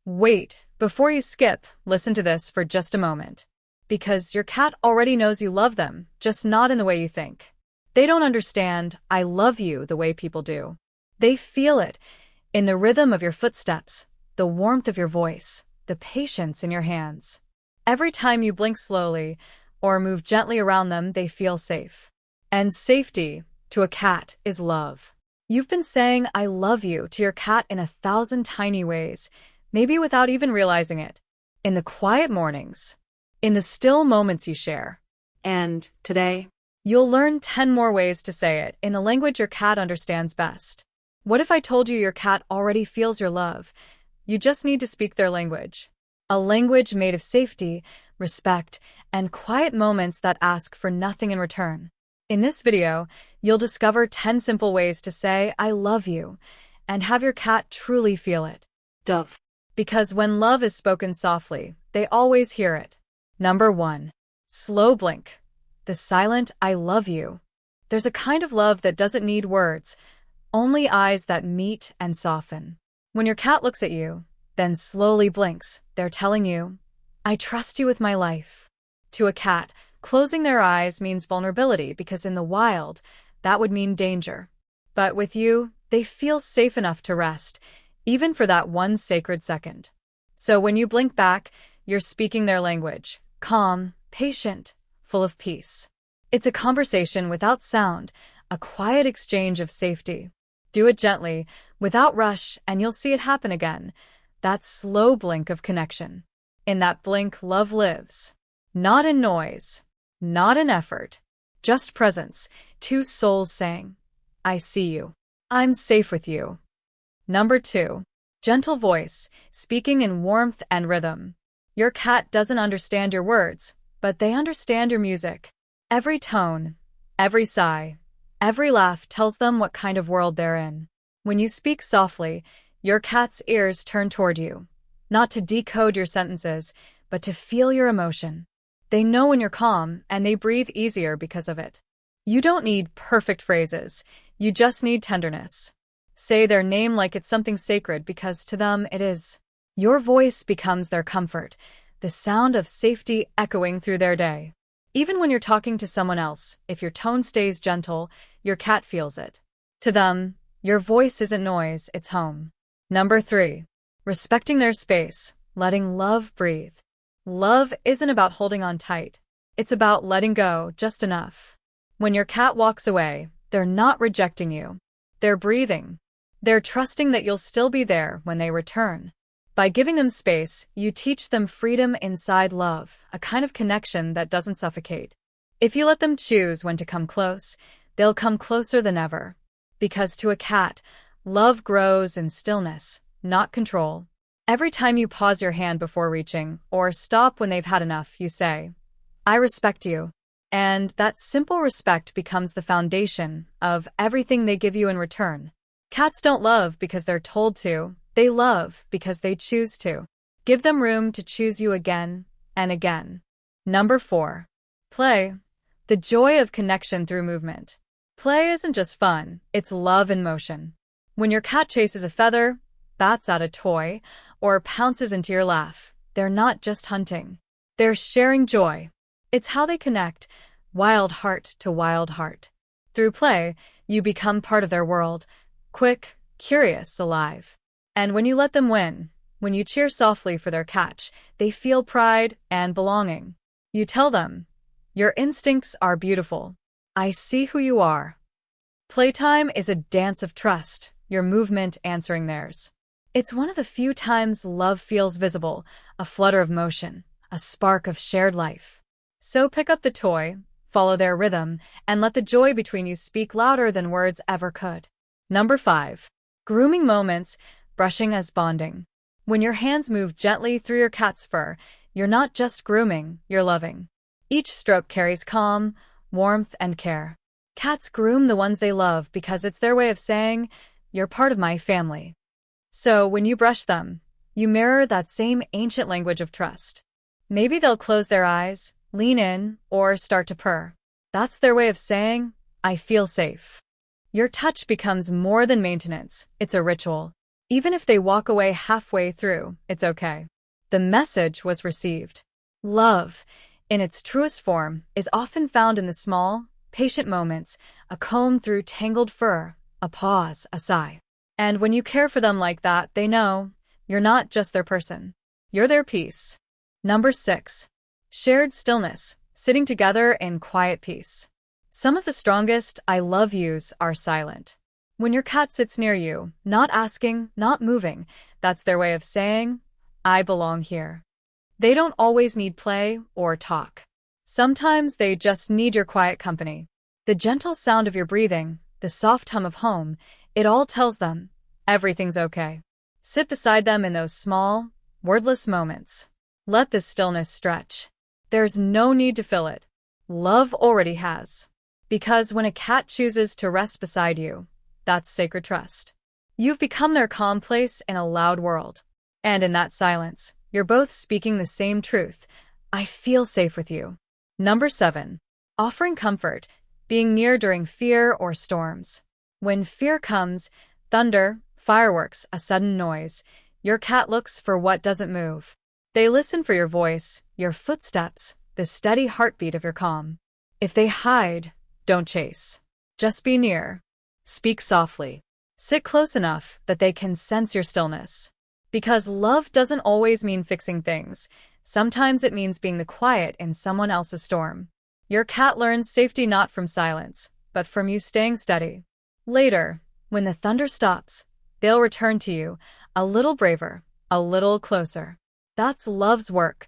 Wait, before you skip, listen to this for just a moment. Because your cat already knows you love them, just not in the way you think. They don't understand "I love you" the way people do. They feel it in the rhythm of your footsteps, the warmth of your voice, the patience in your hands. Every time you blink slowly or move gently around them, they feel safe. And safety, to a cat, is love. You've been saying "I love you" to your cat in 1,000 tiny ways, maybe without even realizing it. In the quiet mornings, in the still moments you share. And today, you'll learn 10 more ways to say it in the language your cat understands best. What if I told you your cat already feels your love? You just need to speak their language. A language made of safety, respect, and quiet moments that ask for nothing in return. In this video, you'll discover 10 simple ways to say "I love you" and have your cat truly feel it. Dove. Because when love is spoken softly, they always hear it. Number 1. Slow blink. The silent "I love you." There's a kind of love that doesn't need words, only eyes that meet and soften. When your cat looks at you, then slowly blinks, they're telling you, "I trust you with my life." To a cat, closing their eyes means vulnerability because in the wild, that would mean danger. But with you, they feel safe enough to rest, even for that one sacred second. So when you blink back, you're speaking their language, calm, patient, full of peace. It's a conversation without sound, a quiet exchange of safety. Do it gently, without rush, and you'll see it happen again. That slow blink of connection. In that blink, love lives. Not in noise, not in effort, just presence, two souls saying, "I see you. I'm safe with you." Number 2. Gentle voice, speaking in warmth and rhythm. Your cat doesn't understand your words, but they understand your music. Every tone, every sigh, every laugh tells them what kind of world they're in. When you speak softly, your cat's ears turn toward you, not to decode your sentences, but to feel your emotion. They know when you're calm, and they breathe easier because of it. You don't need perfect phrases, you just need tenderness. Say their name like it's something sacred because to them it is. Your voice becomes their comfort, the sound of safety echoing through their day. Even when you're talking to someone else, if your tone stays gentle, your cat feels it. To them, your voice isn't noise, it's home. Number 3. Respecting their space, letting love breathe. Love isn't about holding on tight. It's about letting go just enough. When your cat walks away, they're not rejecting you. They're breathing. They're trusting that you'll still be there when they return. By giving them space, you teach them freedom inside love, a kind of connection that doesn't suffocate. If you let them choose when to come close, they'll come closer than ever. Because to a cat, love grows in stillness, not control. Every time you pause your hand before reaching, or stop when they've had enough, you say, "I respect you." And that simple respect becomes the foundation of everything they give you in return. Cats don't love because they're told to, they love because they choose to. Give them room to choose you again and again. Number 4. Play. The joy of connection through movement. Play isn't just fun, it's love in motion. When your cat chases a feather, bats out a toy, or pounces into your laugh, they're not just hunting. They're sharing joy. It's how they connect, wild heart to wild heart. Through play, you become part of their world, quick, curious, alive. And when you let them win, when you cheer softly for their catch, they feel pride and belonging. You tell them, "Your instincts are beautiful. I see who you are." Playtime is a dance of trust, your movement answering theirs. It's one of the few times love feels visible, a flutter of motion, a spark of shared life. So pick up the toy, follow their rhythm, and let the joy between you speak louder than words ever could. Number 5. Grooming moments, brushing as bonding. When your hands move gently through your cat's fur, you're not just grooming, you're loving. Each stroke carries calm, warmth, and care. Cats groom the ones they love because it's their way of saying, "You're part of my family." So when you brush them, you mirror that same ancient language of trust. Maybe they'll close their eyes, lean in, or start to purr. That's their way of saying, "I feel safe." Your touch becomes more than maintenance, it's a ritual. Even if they walk away halfway through, it's okay. The message was received. Love, in its truest form, is often found in the small, patient moments, a comb through tangled fur, a pause, a sigh. And when you care for them like that, they know you're not just their person. You're their peace. Number 6. Shared stillness, sitting together in quiet peace. Some of the strongest I love yous are silent. When your cat sits near you, not asking, not moving, that's their way of saying, I belong here. They don't always need play or talk. Sometimes they just need your quiet company. The gentle sound of your breathing, the soft hum of home, it all tells them everything's okay. Sit beside them in those small, wordless moments. Let this stillness stretch. There's no need to fill it. Love already has. Because when a cat chooses to rest beside you, that's sacred trust. You've become their calm place in a loud world. And in that silence, you're both speaking the same truth. I feel safe with you. Number 7. Offering comfort, being near during fear or storms. When fear comes, thunder, fireworks, a sudden noise, your cat looks for what doesn't move. They listen for your voice, your footsteps, the steady heartbeat of your calm. If they hide, don't chase. Just be near. Speak softly. Sit close enough that they can sense your stillness. Because love doesn't always mean fixing things. Sometimes it means being the quiet in someone else's storm. Your cat learns safety not from silence, but from you staying steady. Later, when the thunder stops, they'll return to you, a little braver, a little closer. That's love's work,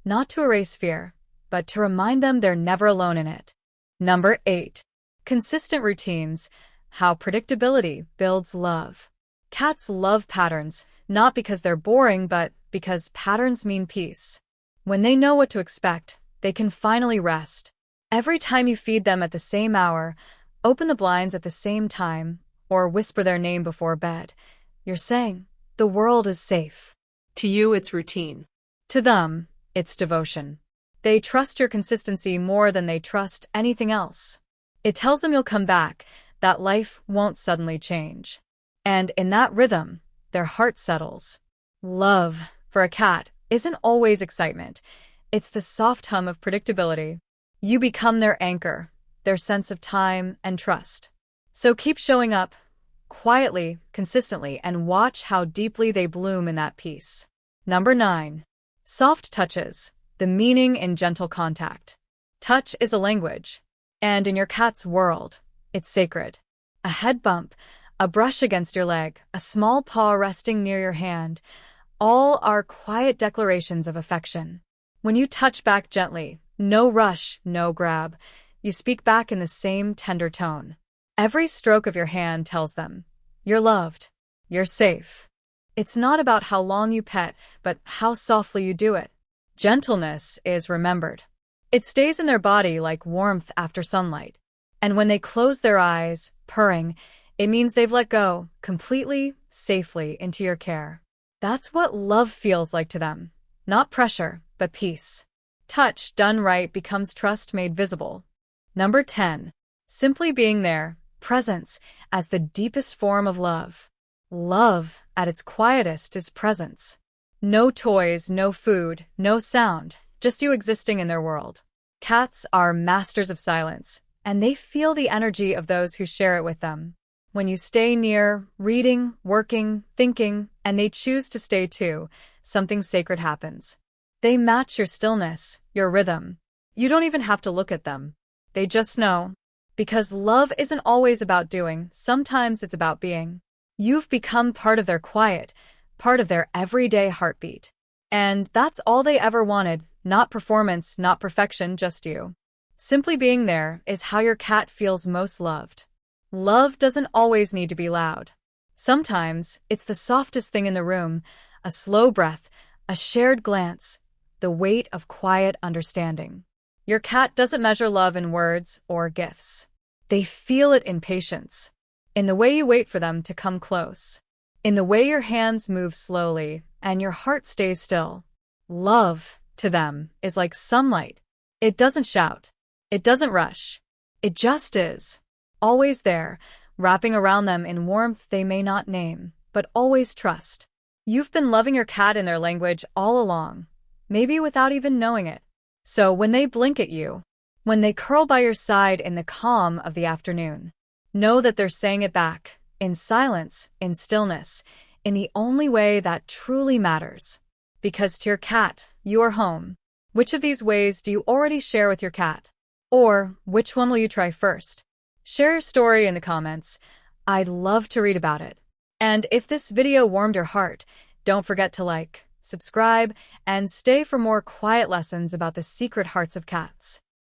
not to erase fear, but to remind them they're never alone in it. Number 8. Consistent routines, how predictability builds love. Cats love patterns, not because they're boring, but because patterns mean peace. When they know what to expect, they can finally rest. Every time you feed them at the same hour, open the blinds at the same time, or whisper their name before bed, you're saying, the world is safe. To you, it's routine. To them, it's devotion. They trust your consistency more than they trust anything else. It tells them you'll come back, that life won't suddenly change. And in that rhythm, their heart settles. Love, for a cat, isn't always excitement. It's the soft hum of predictability. You become their anchor, their sense of time and trust. So keep showing up, quietly, consistently, and watch how deeply they bloom in that peace. Number 9. Soft touches, the meaning in gentle contact. Touch is a language. And in your cat's world, it's sacred. A head bump, a brush against your leg, a small paw resting near your hand, all are quiet declarations of affection. When you touch back gently, no rush, no grab, you speak back in the same tender tone. Every stroke of your hand tells them, you're loved, you're safe. It's not about how long you pet, but how softly you do it. Gentleness is remembered. It stays in their body like warmth after sunlight. And when they close their eyes, purring, it means they've let go, completely, safely, into your care. That's what love feels like to them. Not pressure, but peace. Touch, done right, becomes trust made visible. Number 10. Simply being there, presence, as the deepest form of love. Love, at its quietest, is presence. No toys, no food, no sound, just you existing in their world. Cats are masters of silence, and they feel the energy of those who share it with them. When you stay near, reading, working, thinking, and they choose to stay too, something sacred happens. They match your stillness, your rhythm. You don't even have to look at them. They just know. Because love isn't always about doing, sometimes it's about being. You've become part of their quiet, part of their everyday heartbeat. And that's all they ever wanted, not performance, not perfection, just you. Simply being there is how your cat feels most loved. Love doesn't always need to be loud. Sometimes it's the softest thing in the room, a slow breath, a shared glance, the weight of quiet understanding. Your cat doesn't measure love in words or gifts. They feel it in patience, in the way you wait for them to come close, in the way your hands move slowly and your heart stays still. Love, to them, is like sunlight. It doesn't shout. It doesn't rush. It just is. Always there, wrapping around them in warmth they may not name, but always trust. You've been loving your cat in their language all along, maybe without even knowing it. So when they blink at you, when they curl by your side in the calm of the afternoon, know that they're saying it back, in silence, in stillness, in the only way that truly matters. Because to your cat, you are home. Which of these ways do you already share with your cat? Or which one will you try first? Share your story in the comments. I'd love to read about it. And if this video warmed your heart, don't forget to like, subscribe, and stay for more quiet lessons about the secret hearts of cats.